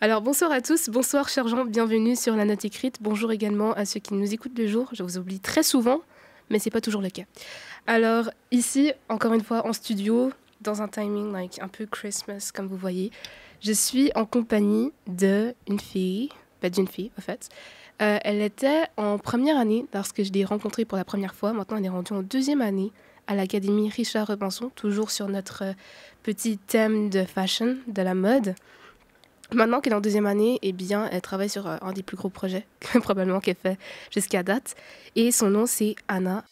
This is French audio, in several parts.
Alors bonsoir à tous, bonsoir chers gens, bienvenue sur La Note Écrite. Bonjour également à ceux qui nous écoutent le jour. Je vous oublie très souvent, mais c'est pas toujours le cas. Alors ici, encore une fois en studio, dans un timing un peu Christmas comme vous voyez, je suis en compagnie d'une fille, pas d'une fille en fait. Elle était en première année lorsque je l'ai rencontrée pour la première fois. Maintenant, elle est rendue en deuxième année à l'Académie Richard Robinson, toujours sur notre petit thème de fashion, de la mode. Maintenant qu'elle est en deuxième année, eh bien, elle travaille sur un des plus gros projets probablement qu'elle fait jusqu'à date. Et son nom, c'est Anna.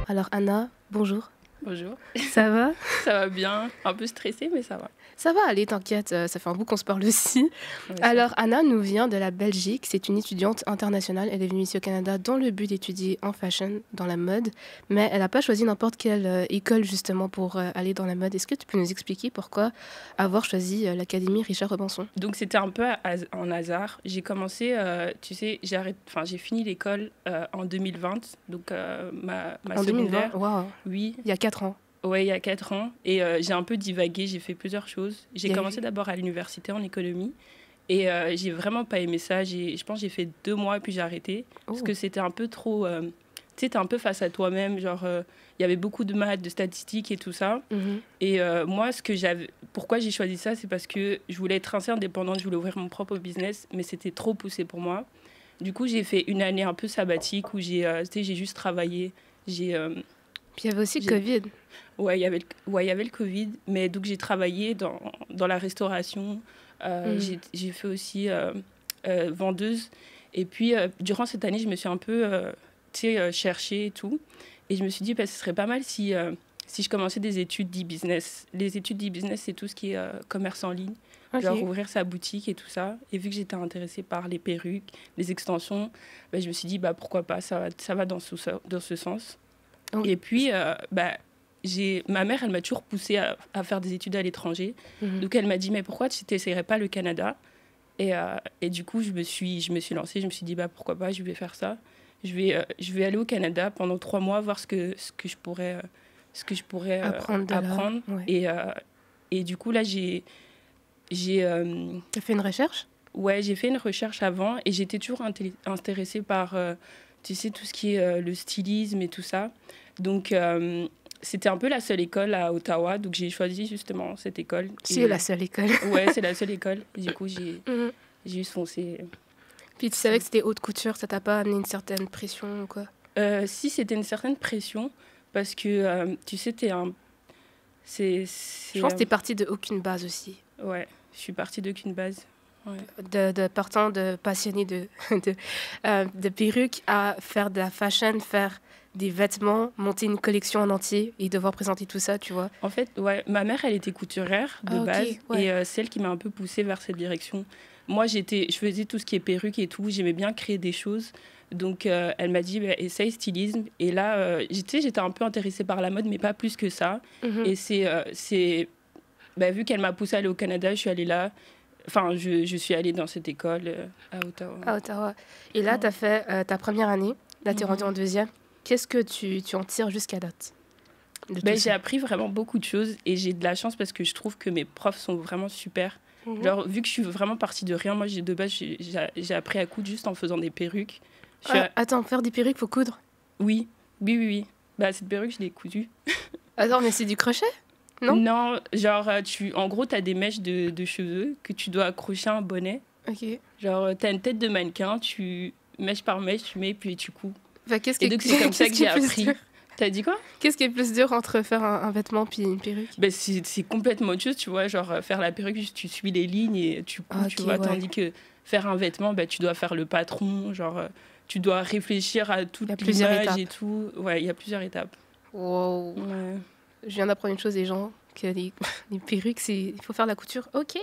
Alors Anna, bonjour. Bonjour. Ça va? Ça va bien. Un peu stressée, mais ça va. Ça va aller, t'inquiète, ça fait un bout qu'on se parle aussi. Ouais, Alors Anna nous vient de la Belgique, c'est une étudiante internationale. Elle est venue ici au Canada dans le but d'étudier en fashion, dans la mode. Mais elle n'a pas choisi n'importe quelle école justement pour aller dans la mode. Est-ce que tu peux nous expliquer pourquoi avoir choisi l'Académie Richard Robinson? Donc c'était un peu en hasard. J'ai commencé, tu sais, j'ai fini l'école en 2020, donc ma En 2020, secondaire. waouh, Oui, il y a 4 ans. ouais, il y a 4 ans. Et j'ai un peu divagué, j'ai fait plusieurs choses. J'ai Bien commencé vu. d'abord à l'université en économie. Et j'ai vraiment pas aimé ça. Je pense que j'ai fait 2 mois et puis j'ai arrêté. Parce Oh. que c'était un peu trop... tu sais, t'es un peu face à toi-même. Genre, il y avait beaucoup de maths, de statistiques et tout ça. Mhm. Et moi, pourquoi j'ai choisi ça, c'est parce que je voulais être assez indépendante, je voulais ouvrir mon propre business, mais c'était trop poussé pour moi. Du coup, j'ai fait une année un peu sabbatique où tu sais, j'ai juste travaillé. J'ai, Puis il y avait aussi le j'ai- Covid. il y avait le Covid, mais donc j'ai travaillé dans la restauration. Mhm. J'ai fait aussi vendeuse. Et puis, durant cette année, je me suis un peu tu sais, cherchée et tout. Et je me suis dit, bah, ce serait pas mal si je commençais des études d'e-business. Les études d'e-business, c'est tout ce qui est commerce en ligne, Ok. genre ouvrir sa boutique et tout ça. Et vu que j'étais intéressée par les perruques, les extensions, bah, je me suis dit, bah, pourquoi pas, ça va dans ce sens. Donc, Et puis, ma mère, elle m'a toujours poussée à faire des études à l'étranger. mhm. Donc, elle m'a dit, mais pourquoi tu n'essayerais pas le Canada? Et du coup, je me suis lancée. Je me suis dit, bah, pourquoi pas, je vais faire ça. Je vais aller au Canada pendant 3 mois, voir ce que je pourrais, Apprendre de là. apprendre. Ouais. Et du coup, là, Tu as fait une recherche? ouais, j'ai fait une recherche avant et j'étais toujours intéressée par, tu sais, tout ce qui est le stylisme et tout ça. Donc, c'était un peu la seule école à Ottawa. Donc, j'ai choisi justement cette école. C'est la seule école. Ouais, c'est la seule école. Du coup, Mhm. j'ai juste foncé. Puis tu savais que c'était haute couture, ça t'a pas amené une certaine pression ou quoi? Si, c'était une certaine pression parce que, tu sais, Je pense que t'es partie de aucune base aussi. ouais, je suis partie d'aucune base. Ouais. Partant de passionné de perruques à faire de la fashion, faire des vêtements, monter une collection en entier et devoir présenter tout ça, tu vois. En fait, ouais, ma mère, elle était couturière de Ah, ok, base ouais. et c'est elle qui m'a un peu poussée vers cette direction. Moi, je faisais tout ce qui est perruque et tout, j'aimais bien créer des choses. Donc, elle m'a dit, bah, essaye stylisme. Et là, tu sais, j'étais un peu intéressée par la mode, mais pas plus que ça. Mhm. Et bah, vu qu'elle m'a poussée à aller au Canada, je suis allée là. Enfin, je suis allée dans cette école à Ottawa. À Ottawa. Et là, Ouais. tu as fait ta première année. Là, tu es Mhm. rendue en deuxième. Qu'est-ce que tu en tires jusqu'à date de Ben, tout j'ai ça? appris vraiment beaucoup de choses et j'ai de la chance parce que je trouve que mes profs sont vraiment super. Mhm. Genre, vu que je suis vraiment partie de rien, moi, de base, j'ai appris à coudre juste en faisant des perruques. Je suis Ah, attends, faire des perruques, faut coudre. Oui, oui, oui, oui. Bah, cette perruque, je l'ai cousue. Attends, mais c'est du crochet? Non? Non, genre, en gros, tu as des mèches de cheveux que tu dois accrocher à un bonnet. Ok. Genre, tu as une tête de mannequin, mèche par mèche, tu mets, puis tu couds. Enfin, qu'est-ce Et qui donc, c'est comme ça qu'est-ce que qui j'ai est plus appris. dur? T'as dit quoi? Qu'est-ce qui est plus dur entre faire un vêtement puis une perruque? Ben, c'est complètement autre chose, tu vois. Genre, faire la perruque, juste, tu suis les lignes et tu couds, tu Ok, vois. ouais. Tandis que faire un vêtement, ben, tu dois faire le patron, genre, tu dois réfléchir à Il y a toute plusieurs l'image étapes. et tout. Ouais, il y a plusieurs étapes. Wow. Ouais. Je viens d'apprendre une chose des gens, que les perruques, il faut faire la couture. Ok.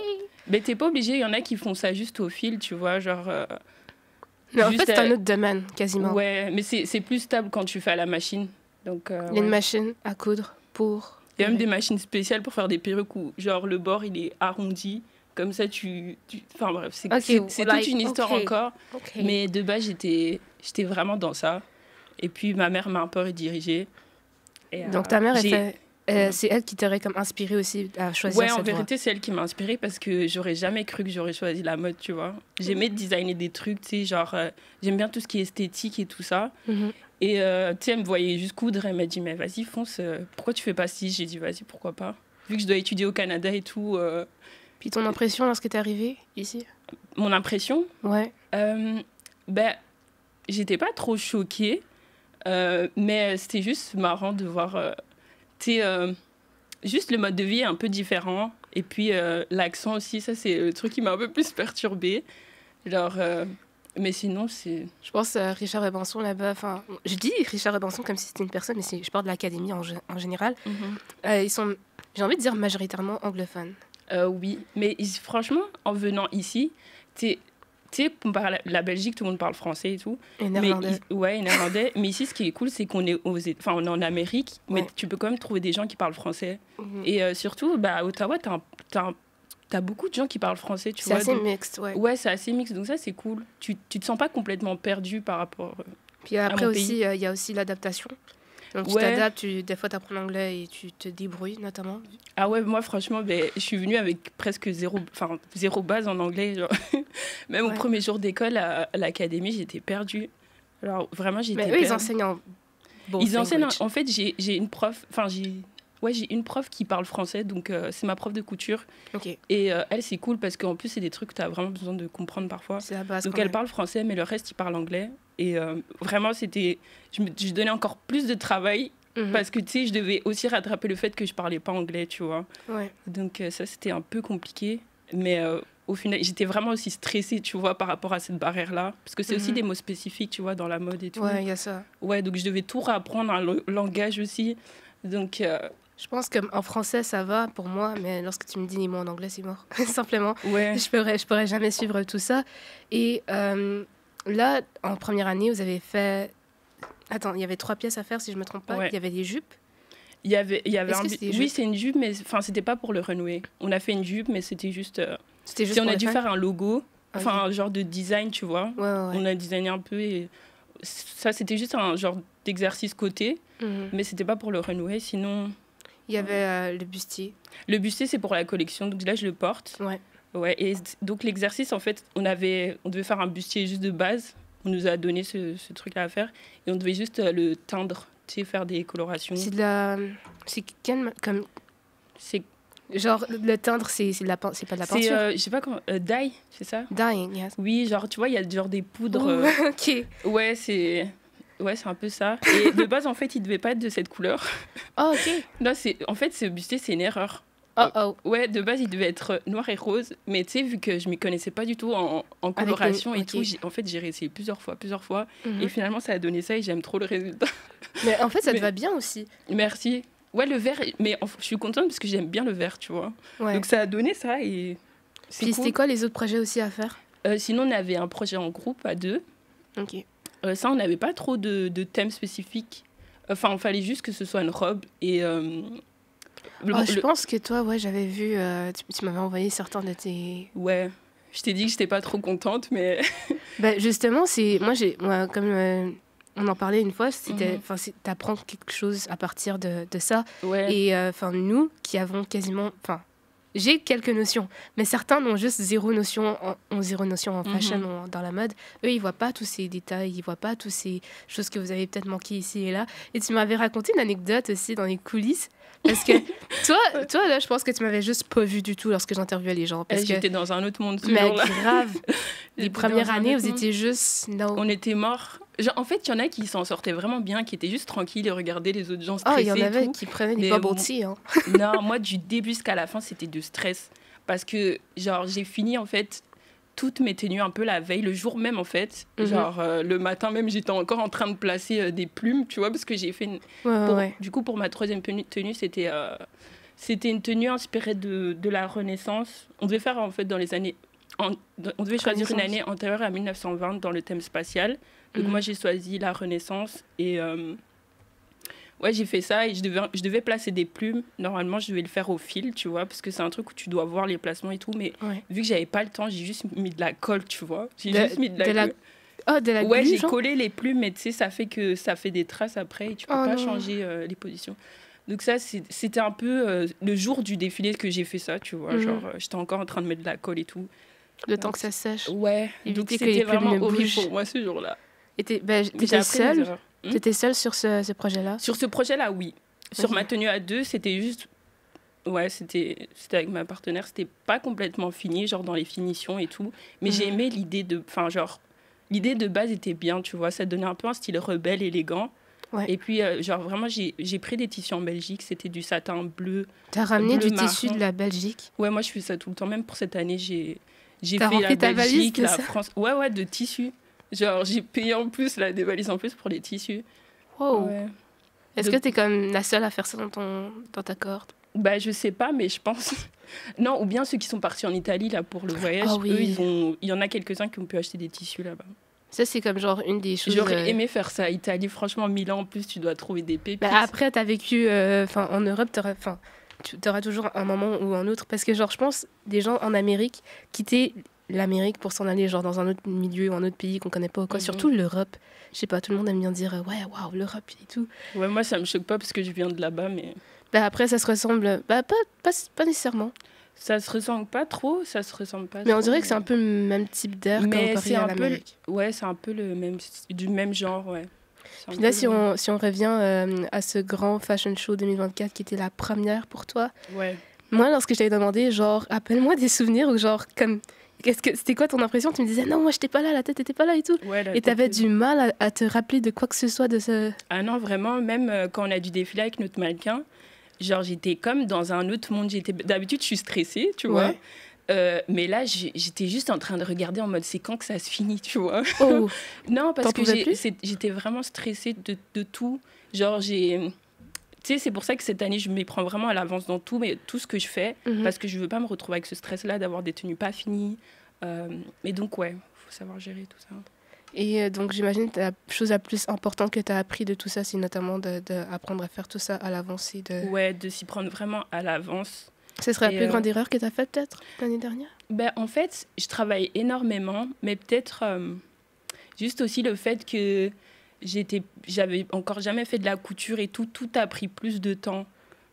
Mais t'es pas obligé, il y en a qui font ça juste au fil, tu vois. Genre, Mais en juste, fait, c'est un autre domaine, quasiment. ouais, mais c'est plus stable quand tu fais à la machine. Donc, Il y a ouais. une machine à coudre pour... Il y a même des machines spéciales pour faire des perruques où, genre, le bord, il est arrondi. Comme ça, Enfin bref, c'est Ok, c'est like, toute une histoire ok. encore. Ok. Mais de base, j'étais vraiment dans ça. Et puis, ma mère m'a un peu redirigée. Et, Donc ta mère, elle j'ai- fait C'est elle qui t'aurait comme inspirée aussi à choisir Ouais, en cette voie. vérité, c'est elle qui m'a inspirée parce que j'aurais jamais cru que j'aurais choisi la mode, tu vois. J'aimais designer des trucs, tu sais, genre, j'aime bien tout ce qui est esthétique et tout ça. Mhm. Et tu sais, elle me voyait juste coudre, elle m'a dit, mais vas-y, fonce, pourquoi tu fais pas ci? J'ai dit, vas-y, pourquoi pas? Vu que je dois étudier au Canada et tout, Puis ton impression lorsque t'es arrivée ici? mon impression, Ouais. ben, j'étais pas trop choquée, mais c'était juste marrant de voir, tu sais, juste le mode de vie est un peu différent. Et puis l'accent aussi, ça c'est le truc qui m'a un peu plus perturbée. Genre, mais sinon, c'est... Je pense Richard Robinson là-bas. Enfin, je dis Richard Robinson comme si c'était une personne, mais je parle de l'académie en général. Ils sont, j'ai envie de dire, majoritairement anglophones. Oui, mais franchement, en venant ici, tu sais, comparé à la Belgique, tout le monde parle français et tout. Et Mais néerlandais. ouais, néerlandais. Mais ici, ce qui est cool, c'est qu'on est, enfin, on est en Amérique, mais Ouais. tu peux quand même trouver des gens qui parlent français. Mhm. Et surtout, bah, à Ottawa, t'as beaucoup de gens qui parlent français, tu C'est vois. assez donc- mixte, ouais. Ouais, c'est assez mixte, donc ça, c'est cool. Tu te sens pas complètement perdu par rapport... Puis après mon aussi, pays. il y a aussi l'adaptation. Donc tu Ouais. t'adaptes, des fois tu apprends l'anglais et tu te débrouilles notamment. Ah ouais, moi, franchement, ben, je suis venue avec presque zéro base en anglais. Genre. Même au Ouais. premier jour d'école à l'académie, j'étais perdue. Alors, vraiment, j'étais Mais eux, perdue. ils enseignent en both Ils enseignent, language. en fait, j'ai une prof, enfin, j'ai une prof qui parle français, donc c'est ma prof de couture. Ok, Et elle, c'est cool parce qu'en plus, c'est des trucs que tu as vraiment besoin de comprendre parfois. c'est la base. Donc, quand elle même. parle français, mais le reste, il parle anglais. Et vraiment, c'était... Je donnais encore plus de travail Mhm. parce que, tu sais, je devais aussi rattraper le fait que je parlais pas anglais, tu vois. Ouais. Donc, ça, c'était un peu compliqué. Mais au final, j'étais vraiment aussi stressée, tu vois, par rapport à cette barrière-là. Parce que c'est aussi Mhm. des mots spécifiques, tu vois, dans la mode et tout. Ouais, il y a ça. Ouais, donc je devais tout réapprendre, un langage aussi. Donc, Je pense qu'en français, ça va pour moi, mais lorsque tu me dis les mots en anglais, c'est mort. Simplement. ouais. Je pourrais jamais suivre tout ça. Et là, en première année, vous avez fait... Attends, il y avait 3 pièces à faire, si je me trompe pas. Ouais. Il y avait des jupes. Il y avait Est-ce un... que c'était des Oui, jupes? c'est une jupe, mais enfin, c'était pas pour le runway. On a fait une jupe, mais c'était juste... C'était juste si on pour a les dû fans? faire un logo, enfin, Ok. un genre de design, tu vois. Ouais, ouais, ouais. On a designé un peu et... Ça, c'était juste un genre d'exercice côté, Mhm. mais c'était pas pour le runway. Sinon, Il y avait le bustier. le bustier, c'est pour la collection. Donc là, je le porte. Ouais. Ouais, et donc l'exercice, en fait, on devait faire un bustier juste de base. On nous a donné ce truc-là à faire. Et on devait juste le teindre, tu sais, faire des colorations. C'est de la... C'est comme... C'est Genre, le teindre, c'est c'est pas de la c'est, peinture. je sais pas comment... dye, c'est ça? Dyeing, yes. Oui, genre, tu vois, il y a genre des poudres... Ouh, ok. Ouais, c'est un peu ça. Et de base, en fait, il devait pas être de cette couleur. Oh, ok. Non, en fait, ce bustier, c'est une erreur. Oh, oh. Ouais, de base, il devait être noir et rose. Mais tu sais, vu que je m'y connaissais pas du tout en coloration et ok. tout, en fait, j'ai réessayé plusieurs fois. Mhm. Et finalement, ça a donné ça et j'aime trop le résultat. Mais en fait, ça te Mais- va bien aussi. Merci. Ouais, le vert, mais je suis contente parce que j'aime bien le vert, tu vois. Ouais. Donc ça a donné ça et c'est Puis cool. c'était quoi les autres projets aussi à faire? Sinon, on avait un projet en groupe à 2. Ok. Ça, on n'avait pas trop de thème spécifique. Enfin, il fallait juste que ce soit une robe et... Je pense que toi, ouais, j'avais vu, tu m'avais envoyé certains de tes... Ouais, je t'ai dit que j'étais pas trop contente, mais... Ben, justement, moi, comme on en parlait une fois, c'était, Mhm. enfin, t'apprends quelque chose à partir de ça. Ouais. Et enfin, nous qui avons quasiment, enfin, j'ai quelques notions, mais certains n'ont juste ont zéro notion en fashion, Mhm. dans la mode. Eux, ils voient pas tous ces détails, ils voient pas toutes ces choses que vous avez peut-être manquées ici et là. Et tu m'avais raconté une anecdote aussi dans les coulisses. Parce que toi, là, je pense que tu m'avais juste pas vu du tout lorsque j'interviewais les gens. Parce que, J'étais dans un autre monde ce mais jour-là. grave, les J'étais premières dans un années, autre vous monde. étiez juste... No. On était morts. Genre, en fait, il y en a qui s'en sortaient vraiment bien, qui étaient juste tranquilles et regardaient les autres gens Oh, stressés il y en et avait tout. qui prenaient des Mais bubble bon. tea. Hein. Non, moi, du début jusqu'à la fin, c'était de stress. Parce que, genre, j'ai fini, en fait, toutes mes tenues un peu la veille, le jour même, en fait. Mhm. Genre, le matin même, j'étais encore en train de placer des plumes, tu vois, parce que j'ai fait... Ouais, Pour- ouais. Du coup, pour ma troisième tenue, c'était une tenue inspirée de la Renaissance. On devait faire, en fait, dans les années... on devait choisir une Renaissance. année antérieure à 1920 dans le thème spatial. Donc, Mhm. moi, j'ai choisi la Renaissance. Et ouais, j'ai fait ça et je devais placer des plumes. Normalement, je devais le faire au fil, tu vois, parce que c'est un truc où tu dois voir les placements et tout. Mais Ouais. vu que j'avais pas le temps, j'ai juste mis de la colle, tu vois. J'ai De- juste mis de la colle. Oh, de la Ouais, glue, j'ai genre? collé les plumes, mais tu sais, ça fait des traces après et tu peux Oh pas non. changer les positions. Donc ça, c'était un peu le jour du défilé que j'ai fait ça, tu vois. Genre, j'étais encore en train de mettre de la colle et tout. Le temps que ça sèche. Ouais, donc c'était vraiment horrible pour moi ce jour-là. Et t'étais seule? T'étais seule sur ce projet-là? Sur ce projet-là, oui. Sur ma tenue à deux, c'était juste... Ouais, c'était avec ma partenaire. C'était pas complètement fini, genre dans les finitions et tout. Mais j'ai aimé l'idée de... Enfin, genre, l'idée de base était bien, tu vois. Ça donnait un peu un style rebelle, élégant. Ouais. Et puis, genre, vraiment, j'ai pris des tissus en Belgique. C'était du satin bleu. T'as ramené du tissu de la Belgique? Ouais, moi, je fais ça tout le temps. Même pour cette année, j'ai fait la Belgique, la France. Ouais, de tissus. Genre, j'ai payé en plus, là, des valises en plus pour les tissus. Wow. Ouais. Est-ce que t'es comme la seule à faire ça dans ta cohorte? Bah, je sais pas, mais je pense... Non, ou bien ceux qui sont partis en Italie, là, pour le voyage, eux, il y en a quelques-uns qui ont pu acheter des tissus là-bas. Ça, c'est comme genre une des choses... J'aurais aimé faire ça. Italie, franchement, Milan, en plus, tu dois trouver des pépites. Bah, après, t'as vécu... en Europe, t'auras toujours un moment ou un autre. Parce que, genre, je pense, des gens en Amérique quittaient l'Amérique pour s'en aller, genre, dans un autre milieu ou un autre pays qu'on connaît pas ou quoi. Surtout l'Europe. Je sais pas, tout le monde aime bien dire, ouais, waouh, l'Europe et tout. Ouais, moi, ça me choque pas parce que je viens de là-bas, mais... Bah, après, ça se ressemble... Bah, pas nécessairement. Ça se ressemble pas trop, ça se ressemble pas. Mais on dirait que c'est un peu le même type d'air comparé à l'Amérique. Ouais, c'est un peu du même genre, ouais. Puis là, si on revient à ce grand Fashion Show 2024 qui était la première pour toi, ouais. Moi, lorsque je t'avais demandé, genre, appelle-moi des souvenirs ou genre, comme, c'était quoi ton impression? Tu me disais, non, moi, j'étais pas là, la tête était pas là et tout. Ouais, et t'avais du mal à te rappeler de quoi que ce soit de ce... Ah non, vraiment, même quand on a dû défiler avec notre mannequin, genre, j'étais comme dans un autre monde. D'habitude, je suis stressée, tu vois. Mais là, j'étais juste en train de regarder en mode, c'est quand que ça se finit, tu vois. Oh. Non, parce que j'étais vraiment stressée de tout. Genre, tu sais, c'est pour ça que cette année, je m'y prends vraiment à l'avance dans tout ce que je fais, parce que je veux pas me retrouver avec ce stress-là d'avoir des tenues pas finies. Mais donc, ouais, faut savoir gérer tout ça. Et donc, j'imagine que la chose la plus importante que tu as appris de tout ça, c'est notamment d'apprendre à faire tout ça à l'avance. Ouais, de s'y prendre vraiment à l'avance. Ce serait la plus grande erreur que tu as faite, peut-être, l'année dernière? Ben, en fait, je travaille énormément, mais peut-être juste aussi le fait que j'avais encore jamais fait de la couture et tout a pris plus de temps,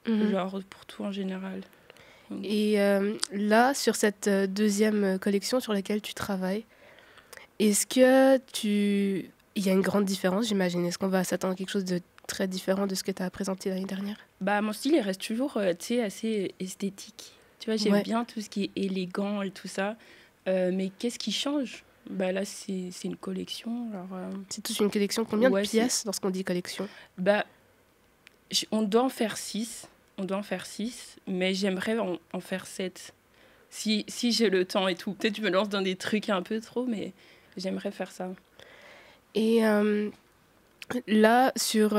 genre pour tout en général. Donc. Et là, sur cette deuxième collection sur laquelle tu travailles, est-ce que il y a une grande différence, j'imagine? Est-ce qu'on va s'attendre à quelque chose de très différent de ce que tu as présenté l'année dernière? Bah, mon style, il reste toujours assez esthétique. Tu vois, j'aime bien tout ce qui est élégant et tout ça. Mais qu'est-ce qui change? Bah, là, c'est une collection. C'est toute une collection. Combien de pièces lorsqu'on dit collection? Bah, on doit en faire 6. Mais j'aimerais en faire 7. Si j'ai le temps et tout. Peut-être que je me lance dans des trucs un peu trop, mais j'aimerais faire ça. Et là, sur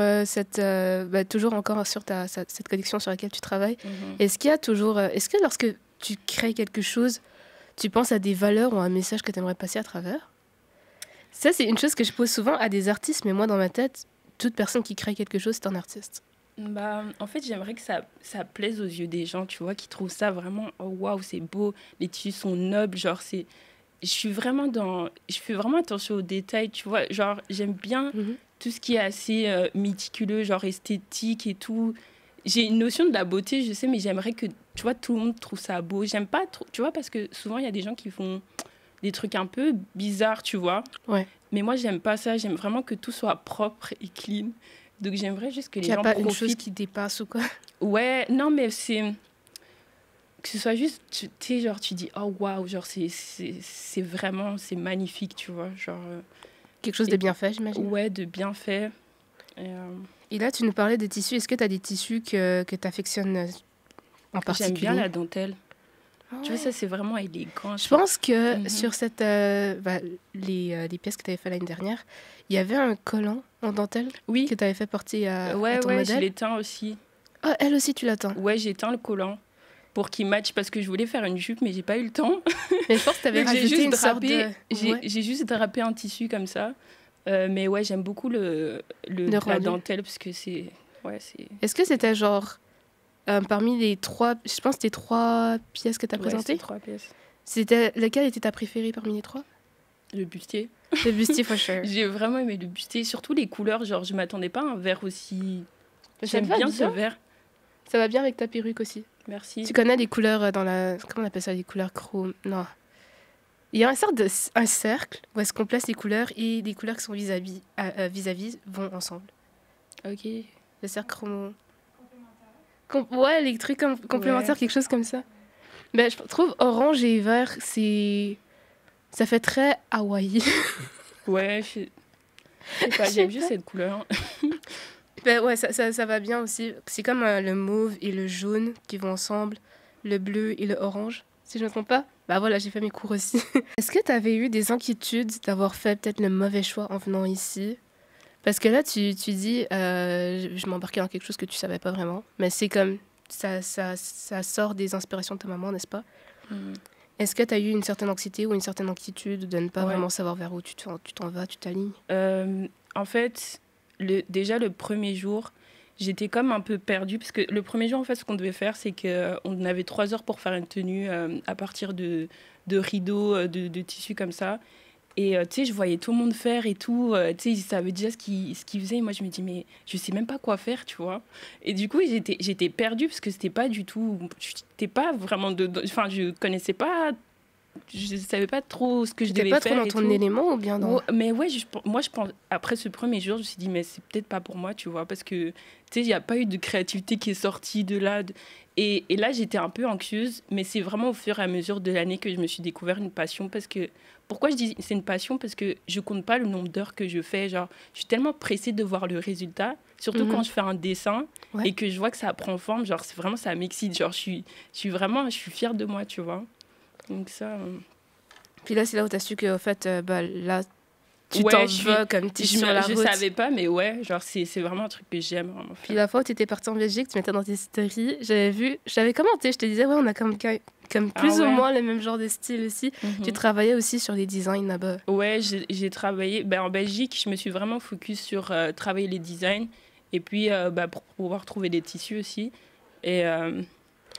toujours encore sur cette collection sur laquelle tu travailles, est-ce que lorsque tu crées quelque chose, tu penses à des valeurs ou à un message que tu aimerais passer à travers? Ça, c'est une chose que je pose souvent à des artistes, mais moi, dans ma tête, toute personne qui crée quelque chose, c'est un artiste. Bah, en fait, j'aimerais que ça plaise aux yeux des gens, tu vois, qui trouvent ça vraiment, oh waouh, c'est beau, les tissus sont nobles, genre, je fais vraiment attention aux détails, tu vois, genre, j'aime bien tout ce qui est assez méticuleux, genre esthétique et tout. J'ai une notion de la beauté, je sais, mais j'aimerais que, tu vois, tout le monde trouve ça beau. J'aime pas trop, tu vois, parce que souvent, il y a des gens qui font des trucs un peu bizarres, tu vois. Ouais. Mais moi, j'aime pas ça. J'aime vraiment que tout soit propre et clean. Donc, j'aimerais juste que les gens profitent. Il n'y a pas une chose qui dépasse ou quoi? Ouais, non, mais c'est... Que ce soit juste, tu sais, genre, tu dis, oh, waouh, genre, c'est vraiment, c'est magnifique, tu vois, genre... Quelque chose de bien fait, j'imagine. Ouais, de bien fait. Et là, tu nous parlais des tissus. Est-ce que tu as des tissus que tu affectionnes en particulier? J'aime bien la dentelle. Ah ouais. Tu vois, ça, c'est vraiment élégant. Je pense que sur cette, les pièces que tu avais fait l'année dernière, il y avait un collant en dentelle que tu avais fait porter à ton modèle. Ouais, je l'ai teint aussi. Ah, elle aussi, tu l'as teint? Ouais, j'ai teint le collant pour qu'il matche, parce que je voulais faire une jupe, mais j'ai pas eu le temps. Mais je pense que tu avais rajouté une sorte de... J'ai juste drapé un tissu comme ça. Mais ouais, j'aime beaucoup la dentelle, parce que c'est... Ouais, Est-ce que c'était genre... parmi les 3... Je pense que c'était 3 pièces que tu as présentées? 3 pièces. Laquelle était ta préférée parmi les 3? Le bustier. Le bustier, for sure. J'ai vraiment aimé le bustier. Surtout les couleurs, genre, je m'attendais pas à un vert aussi... J'aime bien ce vert. Ça va bien avec ta perruque aussi. Merci. Tu connais les couleurs dans la... Comment on appelle ça, les couleurs chrome? Non. Il y a un cercle où est-ce qu'on place les couleurs et les couleurs qui sont vis-à-vis vont ensemble. Ok. Le cercle chromo... Ouais, les trucs complémentaires, quelque chose comme ça. Ben, je trouve orange et vert, ça fait très Hawaii. Ouais, je sais pas, j'aime juste cette couleur. Ben, ouais, ça va bien aussi. C'est comme le mauve et le jaune qui vont ensemble, le bleu et le orange, si je ne me trompe pas. Bah voilà, j'ai fait mes cours aussi. Est-ce que tu avais eu des inquiétudes d'avoir fait peut-être le mauvais choix en venant ici? Parce que là, tu dis, je m'embarquais dans quelque chose que tu savais pas vraiment, mais c'est comme, ça sort des inspirations de ta maman, n'est-ce pas? Mhm. Est-ce que tu as eu une certaine anxiété ou une certaine inquiétude de ne pas Ouais. vraiment savoir vers où tu t'en vas, tu t'alignes? En fait, déjà le premier jour, j'étais comme un peu perdue parce que le premier jour, en fait, ce qu'on devait faire, c'est qu'on avait 3 heures pour faire une tenue à partir de rideaux, de tissus comme ça. Et tu sais, je voyais tout le monde faire et tout. Tu sais, ils savaient déjà ce qu'ils faisaient. Et moi, je me dis, mais je sais même pas quoi faire, tu vois. Et du coup, j'étais perdue parce que c'était pas du tout. J'étais pas vraiment enfin, je connaissais pas. Je savais pas trop ce que je devais pas faire. trop dans ton élément ou bien dans... Mais ouais, moi, je pense, après ce premier jour, je me suis dit, mais c'est peut-être pas pour moi, tu vois, parce que, tu sais, il n'y a pas eu de créativité qui est sortie de là. Et là, j'étais un peu anxieuse, mais c'est vraiment au fur et à mesure de l'année que je me suis découvert une passion. Parce que, pourquoi je dis c'est une passion? Parce que je compte pas le nombre d'heures que je fais. Genre, je suis tellement pressée de voir le résultat, surtout quand je fais un dessin et que je vois que ça prend forme. Genre, c'est vraiment, ça m'excite. Genre, je suis fière de moi, tu vois. Donc ça... Puis là, c'est là où tu as su que, en fait, là, tu t'en vas comme tu es sur la route. Je savais pas, mais ouais, genre, c'est vraiment un truc que j'aime vraiment faire. Puis la fois où tu étais partie en Belgique, tu mettais dans tes stories, j'avais commenté, je te disais, ouais, on a comme plus ou moins le même genre de style aussi. Tu travaillais aussi sur les designs là-bas. Ouais, j'ai travaillé. En Belgique, je me suis vraiment focus sur travailler les designs et puis pour pouvoir trouver des tissus aussi. Et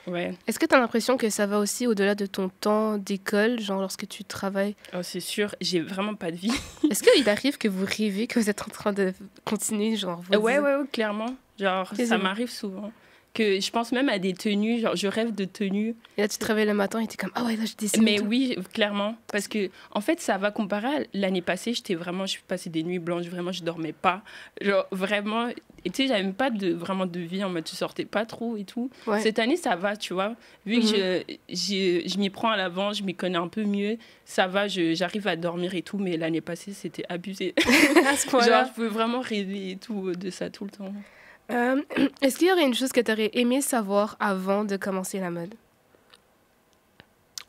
ouais. Est-ce que tu as l'impression que ça va aussi au-delà de ton temps d'école, genre lorsque tu travailles? Oh, c'est sûr, j'ai vraiment pas de vie. Est-ce qu'il arrive que vous rêvez, que vous êtes en train de continuer, genre ouais, clairement. Genre, ça m'arrive souvent. Que je pense même à des tenues, genre je rêve de tenues. Et là, tu te réveilles le matin et t'es comme, ah ouais, là, je dessine. Mais oui, clairement. Parce que, en fait, ça va comparer à l'année passée. Je passais des nuits blanches, vraiment, je dormais pas. Genre, vraiment. Et tu sais, j'avais même pas vraiment de vie en mode, tu sortais pas trop et tout. Ouais. Cette année, ça va, tu vois. Vu que je m'y prends à l'avance, je m'y connais un peu mieux, ça va, j'arrive à dormir et tout. Mais l'année passée, c'était abusé. À ce point-là. Genre, je pouvais vraiment rêver et tout, de ça tout le temps. Est-ce qu'il y aurait une chose que tu aurais aimé savoir avant de commencer la mode?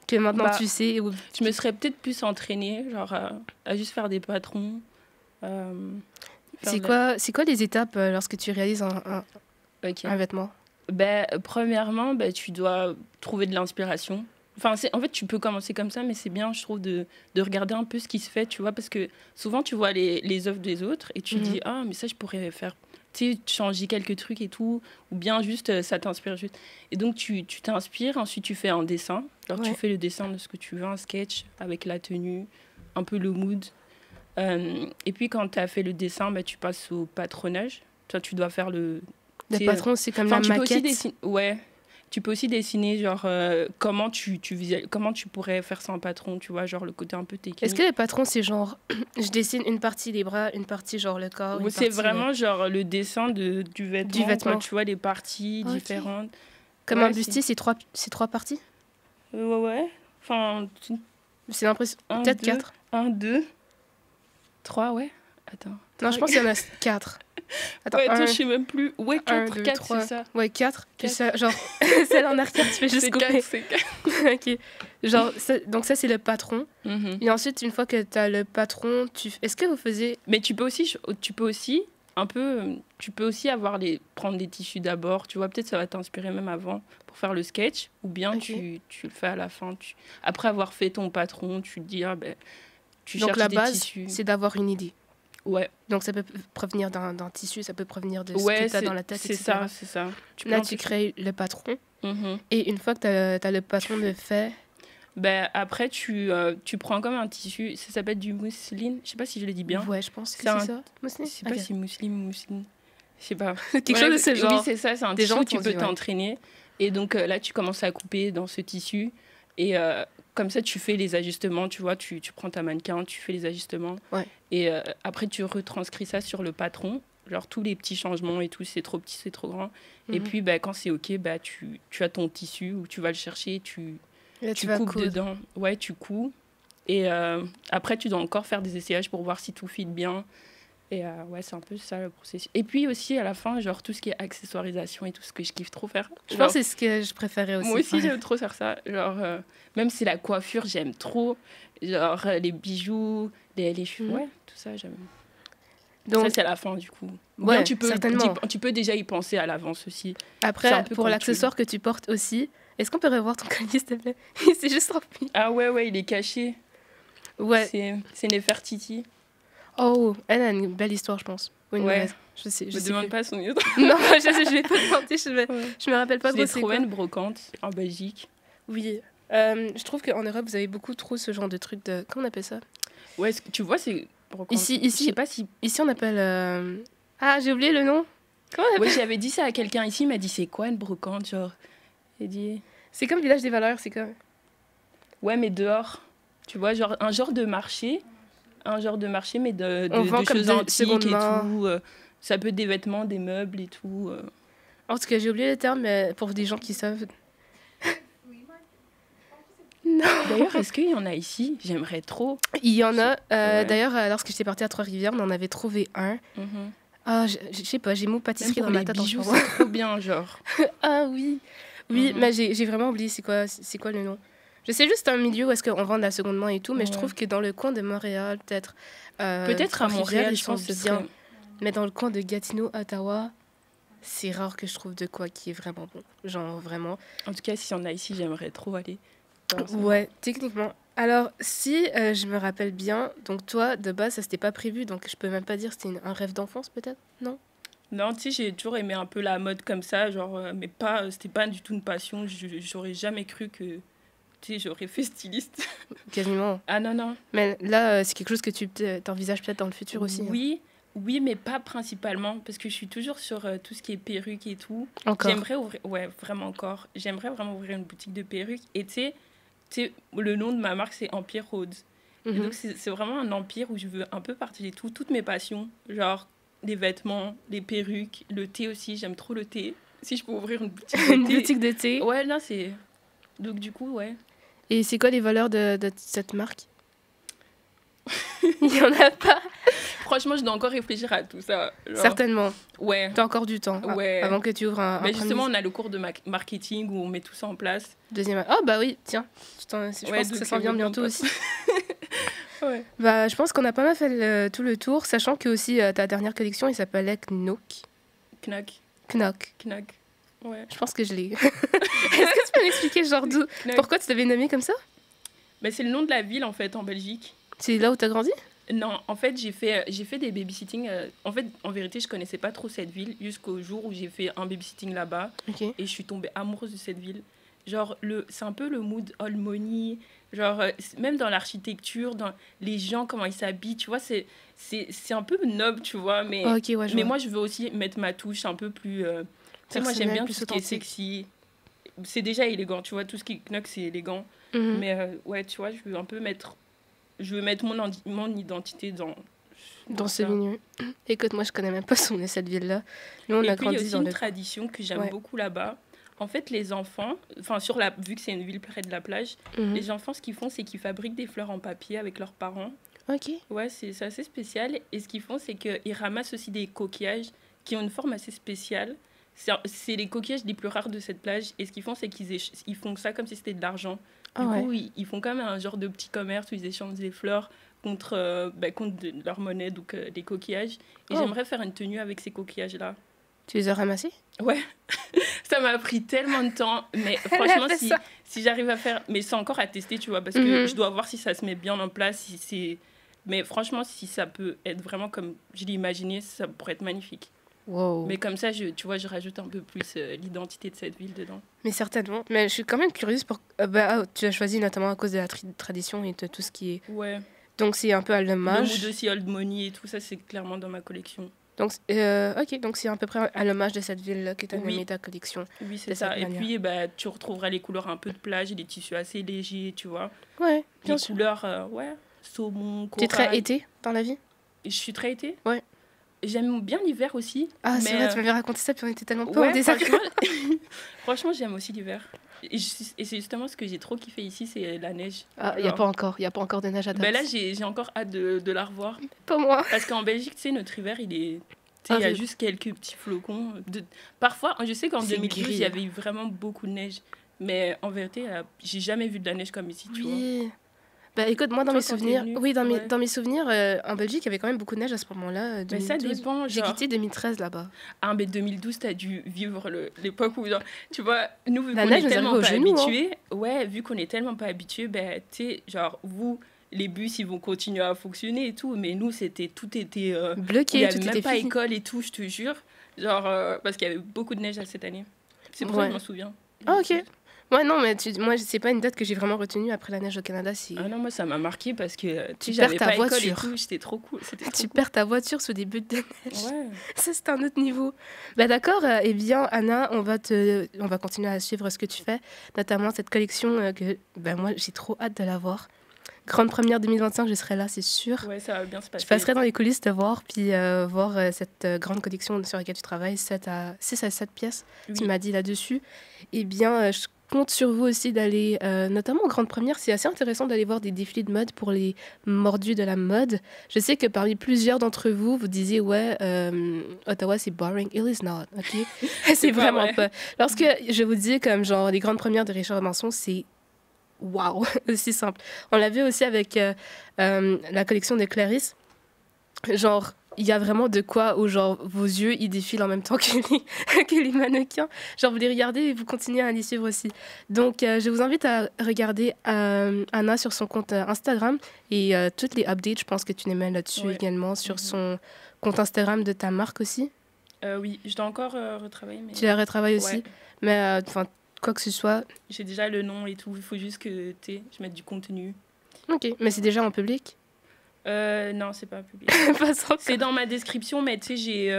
Que maintenant tu sais? Je me serais peut-être plus entraînée, genre à juste faire des patrons. C'est quoi les étapes lorsque tu réalises un vêtement? Premièrement, tu dois trouver de l'inspiration. Enfin, en fait, tu peux commencer comme ça, mais c'est bien, je trouve, de regarder un peu ce qui se fait, tu vois, parce que souvent, tu vois les œuvres des autres et tu te dis, ah, mais ça, je pourrais faire... Tu sais, changer quelques trucs et tout, ou bien juste, ça t'inspire juste. Et donc, tu t'inspires, ensuite, tu fais un dessin. Alors, tu fais le dessin de ce que tu veux, un sketch avec la tenue, un peu le mood. Et puis, quand tu as fait le dessin, tu passes au patronage. Toi, tu dois faire le... Le patron, c'est comme la maquette. Ouais. Tu peux aussi dessiner, genre, comment tu pourrais faire ça en patron, tu vois, genre le côté un peu technique. Est-ce que les patrons, c'est genre, je dessine une partie des bras, une partie, genre, le corps? Ou c'est vraiment, genre, le dessin du vêtement. Quoi, tu vois, les parties différentes. Comme un bustier, c'est trois parties? Ouais. Enfin... C'est l'impression... Peut-être 4. 1, 2, 3, ouais. Attends. Non, je pense qu'il y en a 4. Attends, ouais, je sais même plus. Ouais, 4, 4 c'est ça. Ouais, 4. Puis ça, genre, celle en arrière, tu fais juste couper. C'est 4. Ok. Genre, donc ça, c'est le patron. Et ensuite, une fois que tu as le patron, est-ce que vous faisiez... Mais tu peux aussi un peu... Tu peux aussi prendre des tissus d'abord. Tu vois, peut-être ça va t'inspirer même avant pour faire le sketch. Ou bien tu le fais à la fin. Après avoir fait ton patron, tu te dis, tu cherches des tissus. Donc la base, c'est d'avoir une idée. Ouais. Donc ça peut provenir d'un tissu, ça peut provenir de ce que tu as dans la tête, etc. C'est ça. Là, tu crées le patron. Et une fois que tu as le patron de fait... après, tu prends comme un tissu, ça s'appelle du mousseline. Je sais pas si je le dis bien. Ouais, je pense que c'est ça. Mousseline. Je sais pas si mousseline ou mousseline. Je sais pas. Quelque chose de ce genre. Oui, c'est ça, c'est un Des gens tissu où tu t'ont peux dit, ouais. t'entraîner. Et donc là, tu commences à couper dans ce tissu. Et comme ça, tu fais les ajustements, tu vois, tu prends ta mannequin, tu fais les ajustements. Ouais. Et après, tu retranscris ça sur le patron. Genre tous les petits changements et tout, c'est trop petit, c'est trop grand. Et puis, bah, quand c'est OK, bah, tu as ton tissu où tu vas le chercher, Là, tu vas coupes coudre. dedans. Ouais, tu couds. Et après, tu dois encore faire des essayages pour voir si tout fit bien. Et ouais, c'est un peu ça le processus. Et puis aussi, à la fin, genre tout ce qui est accessoirisation et tout ce que je kiffe trop faire. Je Genre, pense que c'est ce que je préférais aussi. moi aussi, Ouais. j'aime trop faire ça. Genre, même si la coiffure, j'aime trop. Genre, les bijoux, les cheveux, ouais, tout ça, j'aime. Donc, ça, c'est à la fin, du coup. Ou ouais, bien tu peux, certainement. tu peux déjà y penser à l'avance aussi. C'est un Après, peu pour comme l'accessoire que tu portes aussi, est-ce qu'on peut revoir ton collier, s'il te plaît? C'est juste rempli. Ah ouais, il est caché. Ouais. C'est Nefertiti. Oh, elle a une belle histoire, je pense. Ou une Ouais. mauvaise. Je sais Je me plus. demande pas son histoire. Non, je vais pas te mentir, je me rappelle pas Je trop l'ai c'est trouvé quoi. une brocante en Belgique. Oui. Je trouve qu'en Europe, vous avez beaucoup trop ce genre de trucs de... Comment on appelle ça? Ouais, tu vois, c'est brocante. Ici, Je sais pas si... Ici, on appelle... Ah, j'ai oublié le nom. Comment on appelle? Ouais, j'avais dit ça à quelqu'un ici, il m'a dit c'est quoi une brocante, genre. J'ai dit C'est comme Village des Valeurs, c'est comme... ouais, mais dehors. Tu vois, genre un genre de marché, mais On vend de comme choses de antiques seconde et main. tout. Ça peut être des vêtements, des meubles et tout. En tout cas, j'ai oublié le terme, mais pour des gens qui savent... Non. D'ailleurs, est-ce qu'il y en a ici? J'aimerais trop. Il y en a. Ouais. D'ailleurs, lorsque j'étais partie à Trois-Rivières, on en avait trouvé un. Mhm. Ah, je sais pas, j'ai mot Même pâtisserie pour dans ma les tête en ce bijoux, moment. c'est trop bien, genre. Ah oui. Oui, Mhm. mais j'ai vraiment oublié c'est quoi le nom. Je sais juste un milieu où est-ce qu'on vend de la seconde main et tout, mais je Ouais. trouve que dans le coin de Montréal, peut-être... Peut-être à Trois-Rivières, Montréal, ils je sont pense que ce bien. serait... Mais dans le coin de Gatineau, Ottawa, c'est rare que je trouve de quoi qui est vraiment bon. Genre, vraiment. En tout cas, s'il y en a ici, j'aimerais trop aller. voir ça. Ouais, techniquement. Alors, si je me rappelle bien, donc toi, de base, ça s'était pas prévu, donc je peux même pas dire que c'était un rêve d'enfance, peut-être? Non? Non, tu sais, j'ai toujours aimé un peu la mode comme ça, genre, mais pas, c'était pas du tout une passion. J'aurais jamais cru que, tu sais, j'aurais fait styliste. Quasiment. Ah non, non. Mais là, c'est quelque chose que tu t'envisages peut-être dans le futur aussi. Hein. Oui, mais pas principalement, parce que je suis toujours sur tout ce qui est perruque et tout. Encore. J'aimerais ouvrir, ouais, vraiment encore. J'aimerais vraiment ouvrir une boutique de perruques. Et tu sais, le nom de ma marque, c'est Empire Rhodes. Et Mhm. donc, c'est vraiment un empire où je veux un peu partager toutes mes passions. Genre, les vêtements, les perruques, le thé aussi. J'aime trop le thé. Si je peux ouvrir une boutique de thé. Une boutique de thé. Ouais, là, c'est... Donc, du coup, ouais. Et c'est quoi les valeurs de cette marque? Il y en a pas. Franchement, je dois encore réfléchir à tout ça. Genre, Certainement. ouais. T'as encore du temps Ouais. avant que tu ouvres un Mais premier justement, on a le cours de marketing où on met tout ça en place. deuxième. Oh bah oui, tiens. Je Ouais, pense que ça donc, s'en vient bon, bientôt pas- aussi. Ouais. Bah, je pense qu'on a pas mal fait tout le tour, sachant que aussi ta dernière collection, il s'appelait Knock. Knack. Knock. Ouais. Je pense que je l'ai. Est-ce que tu peux m'expliquer genre d'où Knack. pourquoi tu t'avais nommé comme ça? Mais c'est le nom de la ville, en fait, en Belgique. C'est là où t'as grandi? Non, en fait, j'ai fait des babysitting. En fait, en vérité, je connaissais pas trop cette ville jusqu'au jour où j'ai fait un babysitting là-bas. Ok. Et je suis tombée amoureuse de cette ville. Genre, c'est un peu le mood old money. Genre, même dans l'architecture, dans les gens, comment ils s'habillent, tu vois, c'est un peu noble, tu vois. Mais, Ok, ouais, je mais vois. moi, je veux aussi mettre ma touche un peu plus... tu sais, moi, j'aime Personnel, bien plus tout ce qui est authentique. sexy. C'est déjà élégant, tu vois, tout ce qui knock, c'est élégant. Mhm. Mais ouais, tu vois, je veux un peu mettre... Je veux mettre mon identité Dans ce ça. milieu. Écoute, moi, je connais même pas son nom, cette ville-là. Nous, on Et a puis, il y a grandi aussi dans une le... tradition que j'aime Ouais. beaucoup là-bas. En fait, les enfants, vu que c'est une ville près de la plage, Mhm. les enfants, ce qu'ils font, c'est qu'ils fabriquent des fleurs en papier avec leurs parents. Ok. Ouais, c'est assez spécial. Et ce qu'ils font, c'est qu'ils ramassent aussi des coquillages qui ont une forme assez spéciale. C'est les coquillages les plus rares de cette plage. Et ce qu'ils font, c'est ils font ça comme si c'était de l'argent. Du Ah ouais. coup, ils font quand même un genre de petit commerce où ils échangent des fleurs contre leur monnaie, donc des coquillages. Et Oh. j'aimerais faire une tenue avec ces coquillages-là. Tu les as ramassés? Ouais, ça m'a pris tellement de temps, mais franchement, fait ça. si j'arrive à faire... Mais c'est encore à tester, tu vois, parce que Mhm. je dois voir si ça se met bien en place, si c'est... Mais franchement, si ça peut être vraiment comme je l'ai imaginé, ça pourrait être magnifique. Wow. Mais comme ça, tu vois, je rajoute un peu plus l'identité de cette ville dedans. Mais certainement. Mais je suis quand même curieuse pour... tu as choisi notamment à cause de la tradition et de tout ce qui est... Ouais. Donc c'est un peu à Le l'hommage. mood aussi old money et tout ça, c'est clairement dans ma collection. Donc, ok, donc c'est à peu près à l'hommage de cette ville-là que tu as Oui. nommé ta collection. Oui, De c'est ça. cette Et manière. puis, bah, tu retrouveras les couleurs un peu de plage et des tissus assez légers, tu vois. Ouais, bien Les sûr. couleurs, ouais, saumon, Tu es très corail. été dans la vie? Je suis très été. Ouais. J'aime bien l'hiver aussi. Ah, c'est mais vrai, tu m'avais raconté ça, puis on était tellement pas en ouais, désaccord. franchement, j'aime aussi l'hiver. Et c'est justement ce que j'ai trop kiffé ici, c'est la neige. Ah, il n'y a Alors, pas encore de neige à date. ben là, j'ai encore hâte de la revoir. Pas moi. Parce qu'en Belgique, tu sais, notre hiver, il est... Tu sais, il y a Horrible. juste quelques petits flocons. Parfois, je sais qu'en C'est 2012, il gris. y avait eu vraiment beaucoup de neige. Mais en vérité, j'ai jamais vu de la neige comme ici, tu vois. Oui. Bah écoute, moi dans Toi, mes quand t'es souvenirs, venue, oui, ouais. dans mes souvenirs, en Belgique, il y avait quand même beaucoup de neige à ce moment-là, Mais ça 2012. dépend, J'ai genre... quitté 2013 là-bas. Ah, mais 2012, t'as dû vivre l'époque où, genre, tu vois, nous, vu La qu'on neige est nous tellement arrivait pas aux genoux, hein. habitués, ouais, vu qu'on est tellement pas habitués, ben, tu sais, genre, vous, les bus, ils vont continuer à fonctionner et tout, mais nous, tout était... où il n'y Bloqué, avait tout même était pas fini. école et tout, je te jure. Genre, parce qu'il y avait beaucoup de neige à cette année. C'est pour ça que Ouais. je m'en souviens. Ah, ok. Ouais, non, mais moi, c'est pas une date que j'ai vraiment retenue après la neige au Canada. C'est... Ah non, moi, ça m'a marqué parce que, tu Tu sais, perds j'avais ta pas école et voiture. tout, c'était trop cool. C'était trop Tu cool. perds ta voiture sous des buttes de neige. Ouais. Ça, c'est un autre niveau. Bah, d'accord, eh bien, Anna, on va continuer à suivre ce que tu fais, notamment cette collection que bah, moi, j'ai trop hâte de la voir. Grande première 2025, je serai là, c'est sûr. Ouais, ça va bien se Je passer. passerai dans les coulisses te voir, puis voir cette grande collection sur laquelle tu travailles, 6 à 7 pièces, Oui. tu m'as dit là-dessus. Eh bien, je compte sur vous aussi d'aller, notamment en grande première, c'est assez intéressant d'aller voir des défilés de mode pour les mordus de la mode. Je sais que parmi plusieurs d'entre vous, vous disiez, ouais, Ottawa, c'est boring. It is not, ok? C'est pas vraiment vrai. pas. Lorsque je vous dis, comme genre, les grandes premières de Richard Manson, c'est waouh, aussi simple. On l'a vu aussi avec la collection de Clarisse. Genre, il y a vraiment de quoi où genre vos yeux ils défilent en même temps que que les mannequins. Genre vous les regardez et vous continuez à les suivre aussi. Donc je vous invite à regarder Anna sur son compte Instagram et toutes les updates, je pense que tu les mets là-dessus Ouais. également sur son compte Instagram de ta marque aussi. Oui, je dois encore retravailler, mais... Tu la retravailles aussi. Ouais. Mais enfin quoi que ce soit. J'ai déjà le nom et tout, il faut juste que je mette du contenu. Ok, mais c'est déjà en public. Non, c'est pas public. Pas encore. C'est dans ma description, mais tu sais, j'ai...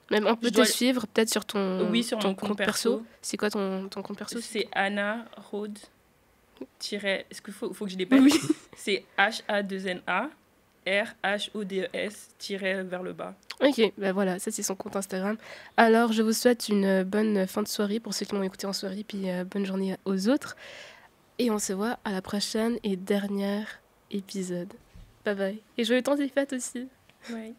Même on peut Je te dois- suivre peut-être sur ton, Oui, sur ton mon compte perso. C'est quoi ton compte perso? C'est Anna Rode. Est-ce qu'il faut que je l'épelle? Oui. C'est H-A-2-N-A R-H-O-D-E-S vers le bas. Ok, ben voilà, ça c'est son compte Instagram. Alors je vous souhaite une bonne fin de soirée pour ceux qui m'ont écouté en soirée, puis bonne journée aux autres. Et on se voit à la prochaine et dernière épisode. Bye bye. Et joyeux temps des fêtes aussi. Ouais.